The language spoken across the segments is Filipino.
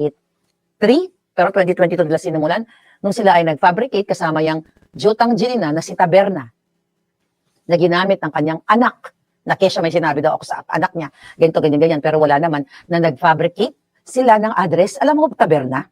3, pero 2022 nila sinimulan, nung sila ay nag-fabricate kasama yung Jotang Jinina na si Taberna, na ginamit ng kanyang anak, na kesya may sinabi daw ako sa anak niya, ganito, ganyan, ganyan, pero wala naman, na nag-fabricate sila ng address. Alam mo, Taberna,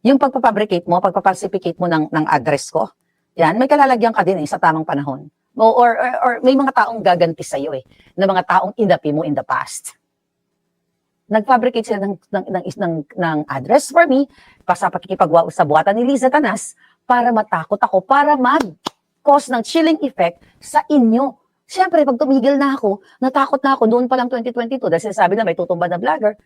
yung pagpapabricate mo, pagpapalsificate mo ng address ko, yan, may kalalagyan ka din sa tamang panahon. Or may mga taong gaganti sa'yo na mga taong inapi mo in the past. Nag-fabricate sila ng address for me, sa pakikipagwa sa buhatan ni Liza Tanas, para matakot ako, para mag-cause ng chilling effect sa inyo. Siyempre, pag tumigil na ako, natakot na ako, noon pa lang 2022, dahil sinasabi na may tutumba na vlogger,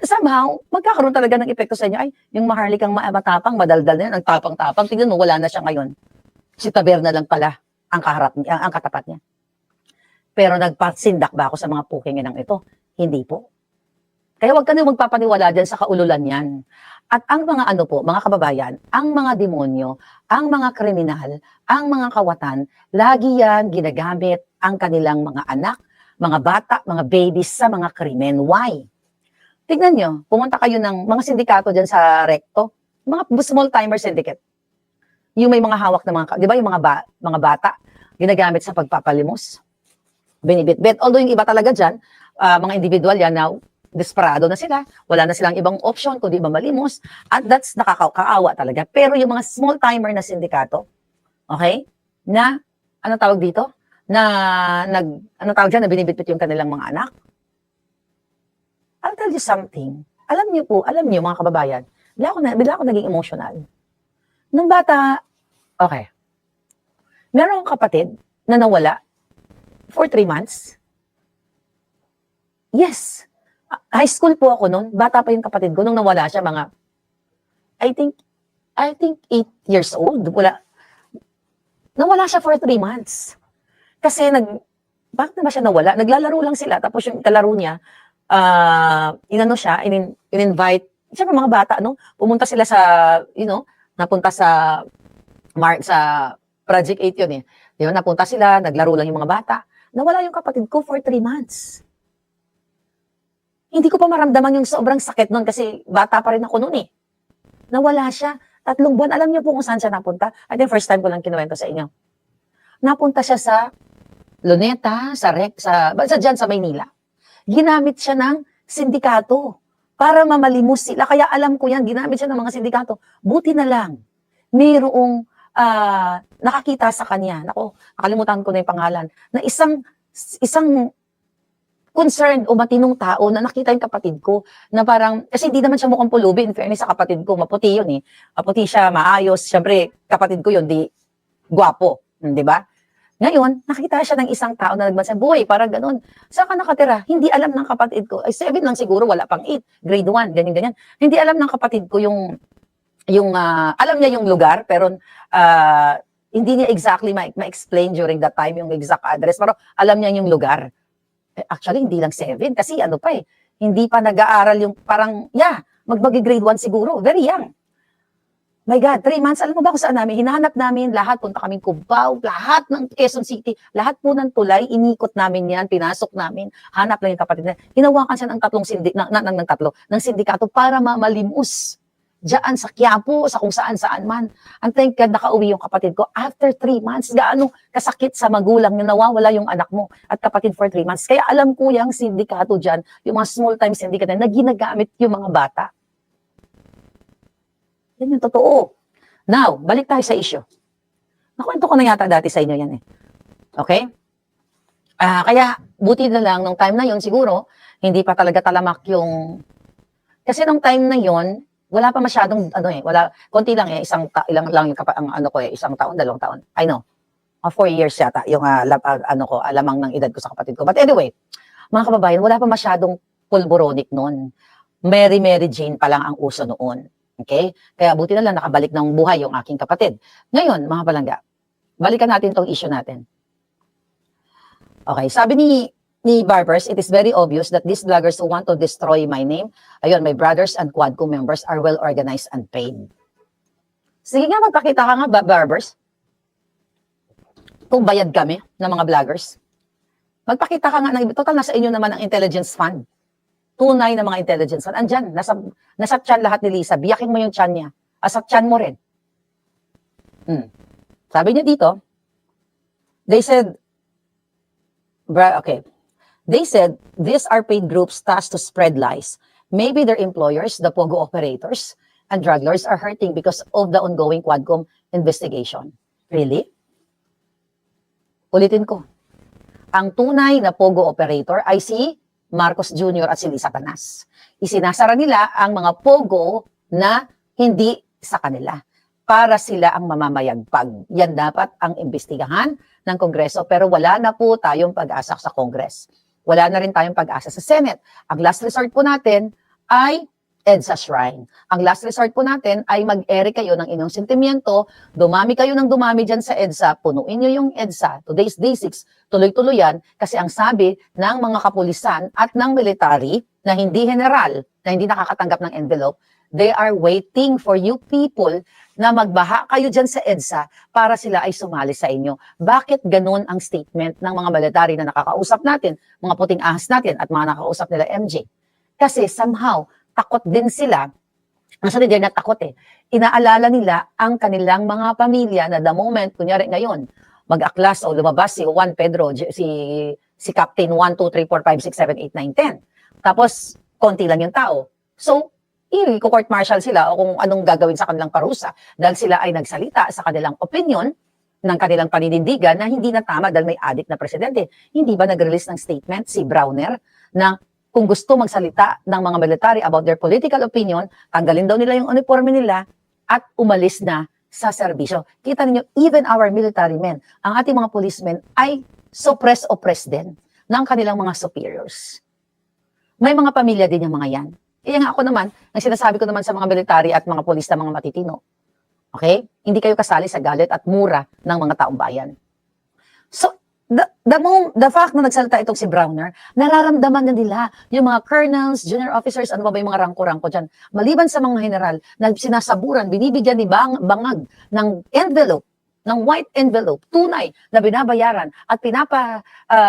somehow, magkakaroon talaga ng epekto sa inyo. Ay, yung maharlikang matapang, madaldal na yan, ang tapang-tapang, tingnan mo, wala na siya ngayon. Si Taberna lang pala ang kaharap niya, ang katapat niya. Pero nagpasindak ba ako sa mga pukinginang ito? Hindi po. Kaya huwag ka na magpapaniwala dyan sa kaululan yan. At ang mga mga kababayan, ang mga demonyo, ang mga kriminal, ang mga kawatan, lagi yan ginagamit ang kanilang mga anak, mga bata, mga babies sa mga krimen. Why? Tignan nyo, pumunta kayo ng mga sindikato dyan sa Recto, mga small timer syndicate. Yung may mga hawak na mga, di ba yung mga bata, ginagamit sa pagpapalimos, binibit-bit. Although yung iba talaga dyan, mga individual yan na desperado na sila, wala na silang ibang option kundi malimos, at that's nakakaawa talaga. Pero yung mga small timer na sindikato, okay, na, anong tawag dito? Anong tawag dyan, na binibit-bit yung kanilang mga anak. I'll tell you something. Alam niyo mga kababayan, bigla ako naging emotional. Nung bata, okay, meron akong kapatid na nawala for 3 months. Yes. High school po ako noon. Bata pa yung kapatid ko nung nawala siya, mga, I think 8 years old. Nawala siya for 3 months. Kasi bakit na ba siya nawala? Naglalaro lang sila, tapos yung kalaro niya, in-invite, siyempre mga bata, pumunta sila sa, napunta sa Project 8 yun napunta sila, naglaro lang yung mga bata. Nawala yung kapatid ko for 3 months. Hindi ko pa maramdaman yung sobrang sakit nun kasi bata pa rin ako nun Nawala siya. 3 buwan. Alam niyo po kung saan siya napunta? I think first time ko lang kinuwento sa inyo. Napunta siya sa Luneta, dyan sa Maynila. Ginamit siya ng sindikato para mamalimos sila. Kaya alam ko yan, ginamit siya ng mga sindikato. Buti na lang, mayroong nakakita sa kanya. Nako, nakalimutan ko na yung pangalan. Na isang concerned o matinong tao na nakita yung kapatid ko. Na parang, kasi hindi naman siya mukhang pulubi. In fairness sa kapatid ko, maputi yun Maputi siya, maayos. Siyempre, kapatid ko yun, di gwapo. Di ba? Ngayon, nakita siya ng isang tao na nagbansa, boy, parang ganun. Saan ka nakatira? Hindi alam ng kapatid ko. Ay, 7 lang siguro, wala pang 8. Grade 1, ganyan-ganyan. Hindi alam ng kapatid ko alam niya yung lugar, pero hindi niya exactly ma-explain during that time yung exact address, pero alam niya yung lugar. Actually, hindi lang 7, kasi hindi pa nag-aaral yung parang, magbagi-grade 1 siguro, very young. My God, 3 months, alam mo ba kung saan namin? Hinahanap namin lahat, punta kaming Cubao, lahat ng Quezon City, lahat po ng tulay, inikot namin yan, pinasok namin, hanap lang yung kapatid na. Hinawakan siya ng ng sindikato para mamalimos. Diyan sa Quiapo, sa kung saan-saan man. Ang thank God, nakauwi yung kapatid ko. After 3 months, gaano kasakit sa magulang na nawawala yung anak mo at kapatid for 3 months. Kaya alam ko yung sindikato dyan, yung mga small-time syndicate na ginagamit yung mga bata. Yan yung totoo. Now, balik tayo sa issue. Nakwento ko na yata dati sa inyo yan Okay? Kaya, buti na lang, nung time na yon siguro, hindi pa talaga talamak yung... Kasi nung time na yon wala pa masyadong, konti lang ilang lang yung isang taon, 2 taon. I know. 4 years yata, yung alamang ng edad ko sa kapatid ko. But anyway, mga kababayan, wala pa masyadong pulboronic noon. Mary Jane pa lang ang uso noon. Okay? Kaya buti na lang nakabalik ng buhay yung aking kapatid. Ngayon, mga palangga, balikan natin tong issue natin. Okay, sabi ni Barbers, it is very obvious that these vloggers who want to destroy my name, my brothers and Quadco members are well organized and paid. Sige nga, magpakita ka nga, Barbers. Kung bayad kami ng mga vloggers. Magpakita ka nga, total nasa inyo naman ang intelligence fund. tunay na mga intelligence. Andyan, nasa tiyan lahat ni Lisa. Biyakin mo yung tiyan niya. Sa tiyan mo rin. Sabi niya dito, they said, these are paid groups tasked to spread lies. Maybe their employers, the POGO operators, and drug lords are hurting because of the ongoing Quadcom investigation. Really? Ulitin ko. Ang tunay na POGO operator ay si Marcos Jr. at si Lisa Canas. Isinasara nila ang mga POGO na hindi sa kanila para sila ang mamamayagpag. Yan dapat ang imbestigahan ng Kongreso, pero wala na po tayong pag-asa sa Congress. Wala na rin tayong pag-asa sa Senate. Ang last resort po natin ay EDSA Shrine. Ang last resort po natin ay mag-ere kayo ng inyong sentimiento, dumami kayo ng dumami dyan sa EDSA, punuin nyo yung EDSA, today's day 6, tuloy-tuloy yan, kasi ang sabi ng mga kapulisan at ng military na hindi general, na hindi nakakatanggap ng envelope, they are waiting for you people na magbaha kayo dyan sa EDSA para sila ay sumali sa inyo. Bakit ganun ang statement ng mga military na nakakausap natin, mga puting ahas natin at mga nakakausap nila MJ? Kasi somehow, takot din sila. Actually, they're not takot eh. Inaalala nila ang kanilang mga pamilya na the moment, kunyari ngayon, mag-aklas o lumabas si Juan Pedro, si Captain 1, 2, 3, 4, 5, 6, 7, 8, 9, 10. Tapos, konti lang yung tao. So, i-court martial sila o kung anong gagawin sa kanilang parusa dahil sila ay nagsalita sa kanilang opinion ng kanilang paninindigan na hindi na tama dahil may adik na presidente. Hindi ba nag-release ng statement si Browner na kung gusto magsalita ng mga military about their political opinion, tanggalin daw nila yung uniforme nila at umalis na sa serbisyo. Kita ninyo, even our military men, ang ating mga policemen ay oppressed din ng kanilang mga superiors. May mga pamilya din yung mga yan. Kaya nga ako naman, ang sinasabi ko naman sa mga military at mga polis na mga matitino, okay? Hindi kayo kasali sa galit at mura ng mga taong bayan. So, the fact na nagsalita itong si Browner, nararamdaman na nila yung mga colonels, junior officers, ano ba yung mga rangko-rangko dyan. Maliban sa mga general na sinasaburan, binibigyan ni bangag ng envelope, ng white envelope, tunay na binabayaran at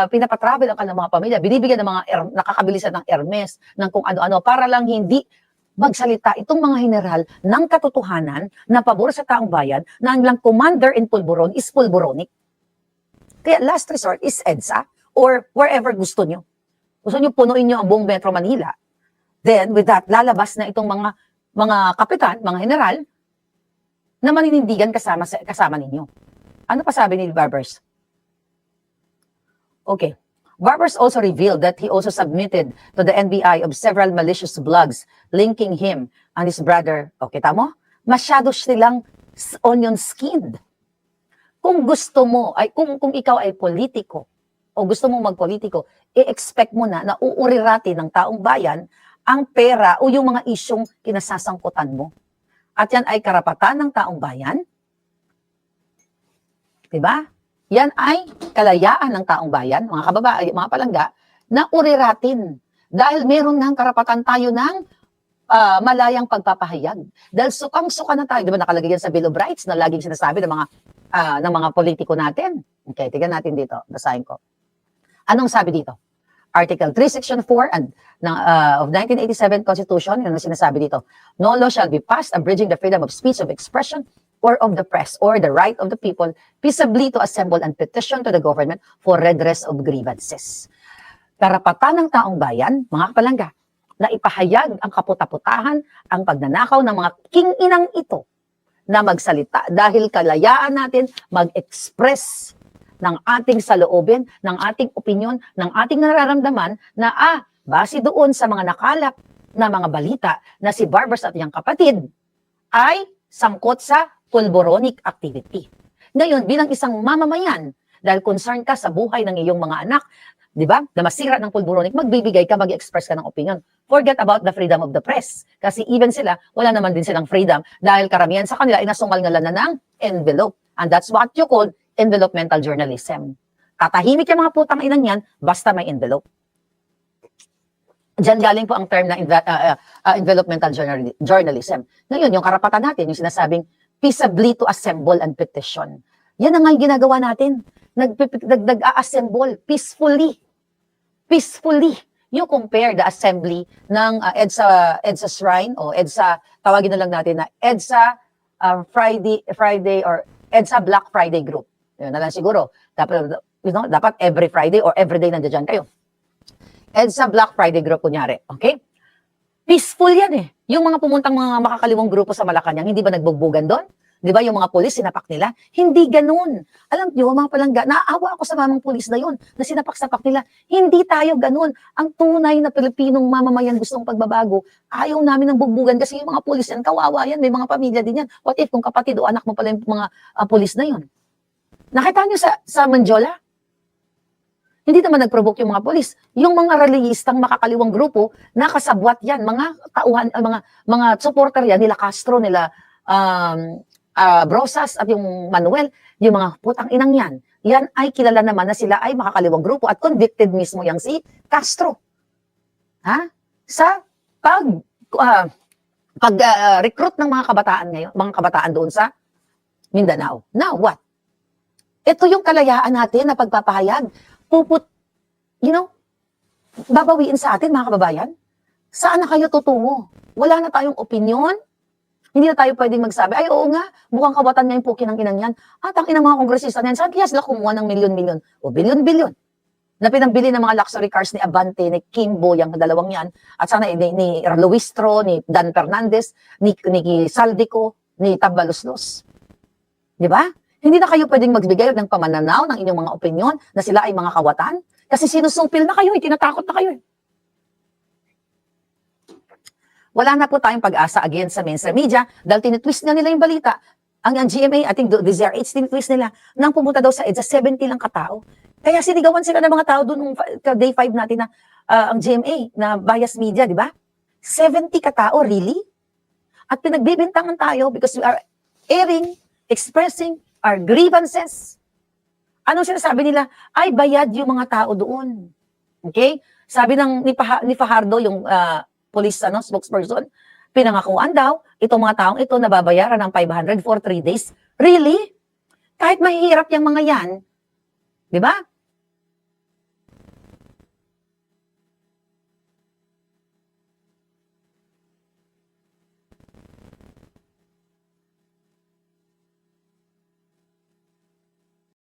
pinapatravel ang kanilang mga pamilya, binibigyan ng mga nakakabilisan ng Hermes, ng kung ano-ano, para lang hindi magsalita itong mga general ng katotohanan na pabor sa taong bayan na ang lang commander in Pulburon is Pulburonic. Kaya last resort is EDSA or wherever gusto nyo. Gusto nyo punuin nyo ang buong Metro Manila. Then with that, lalabas na itong mga kapitan, mga general, na maninindigan kasama ninyo. Ano pa sabi ni Barbers? Okay. Barbers also revealed that he also submitted to the NBI of several malicious blogs linking him and his brother. Okay, tamo? Masyado silang onion-skinned. Kung gusto mo, kung ikaw ay politiko, o gusto mong magpolitiko, i-expect mo na uuriratin ng taong bayan ang pera o yung mga isyong kinasasangkutan mo. At yan ay karapatan ng taong bayan. Diba? Yan ay kalayaan ng taong bayan, mga kababae, mga palangga, na uriratin. Dahil meron ng karapatan tayo ng malayang pagpapahayag. Dahil sukang-suka na tayo. Di ba nakalagay yan sa Bill of Rights na laging sinasabi ng mga politiko natin. Okay, tignan natin dito. Basahin ko. Anong sabi dito? Article 3, Section 4 of 1987 Constitution, yun ang sinasabi dito. No law shall be passed abridging the freedom of speech, of expression, or of the press, or the right of the people peaceably to assemble and petition to the government for redress of grievances. Karapatan ng taong bayan, mga kapalangga, na ipahayag ang kaputaputahan, ang pagnanakaw ng mga king-inang ito na magsalita dahil kalayaan natin mag-express ng ating saloobin, ng ating opinion, ng ating nararamdaman na base doon sa mga nakalap na mga balita na si Barbers at iyang kapatid ay sangkot sa pulboronic activity. Ngayon, bilang isang mamamayan, dahil concerned ka sa buhay ng iyong mga anak, di ba, na masira ng pulboronic, magbibigay ka, mag-express ka ng opinion. Forget about the freedom of the press. Kasi even sila, wala naman din silang freedom dahil karamihan sa kanila ay nasungal-ngalan na ng envelope. And that's what you call envelopmental journalism. Tatahimik yung mga putang inang yan, basta may envelope. Diyan galing po ang term na envelopmental journalism. Ngayon, yung karapatan natin, yung sinasabing peaceably to assemble and petition. Yan ang nga yung ginagawa natin. Nag-a-assemble peacefully. Peacefully. you compare the assembly ng EDSA Shrine o EDSA, tawagin na lang natin na EDSA Friday or EDSA Black Friday group. Yun na lang siguro. Dapat every Friday or every day nandiyan kayo. EDSA Black Friday group kunyari. Okay? Peaceful yan eh. Yung mga pumuntang mga makakaliwang grupo sa Malacanang, hindi ba nagbugbugan doon? Di ba yung mga pulis, sinapak nila? Hindi ganun. Alam niyo, mga palangga, naaawa ako sa mamang pulis na yun, na sinapak-sapak nila. Hindi tayo ganun. Ang tunay na Pilipinong mamamayan gustong pagbabago, ayaw namin ng bugbugan kasi yung mga pulis yan, kawawa yan, may mga pamilya din yan. What if kung kapatid o anak mo pala yung mga pulis na yun? Nakita niyo sa Manjola? Hindi naman nag-provoke yung mga polis. Yung mga rallyistang makakaliwang grupo, nakasabwat yan. Mga tauhan, mga supporter yan, nila Castro, nila Brosas at yung Manuel, yung mga putang inang yan. Yan ay kilala naman na sila ay makakaliwang grupo at convicted mismo yang si Castro. Ha? Sa recruit ng mga kabataan ngayon, mga kabataan doon sa Mindanao. Now, what? Ito yung kalayaan natin na pagpapahayag. Babawiin sa atin, mga kababayan. Saan na kayo tutungo? Wala na tayong opinion. Hindi na tayo pwedeng magsabi, ay oo nga, mukhang kabatan nga yung pukin ng inang yan. At ang inang mga kongresista na yan, saan kaya sila kumuha ng milyon-milyon? O bilyon-bilyon. Na pinambili ng mga luxury cars ni Abante, ni Kimbo, yung dalawang yan. At sana ni Luistro, ni Dan Fernandez, ni Saldico, ni Tambaloslos. Di ba? Hindi na kayo pwedeng magbigay ng pamananaw ng inyong mga opinyon na sila ay mga kawatan. Kasi sinusupil na kayo, tinatakot na kayo. Wala na po tayong pag-asa again sa mainstream media dahil tinitwist na nila yung balita. Ang GMA, I think the ZRH, tinitwist nila nang pumunta daw sa EDSA, 70 lang katao. Kaya sinigawan sila ng mga tao doon day 5 natin na ang GMA, na bias media, di ba? 70 katao, really? At pinagbibintangan tayo because we are airing, expressing our grievances. Anong sinasabi nila? Ay, bayad yung mga tao doon. Okay? Sabi ni Fajardo, yung police spokesperson, pinangakuan daw, itong mga taong ito nababayaran ng 500 for 3 days. Really? Kahit mahihirap yung mga yan, di ba?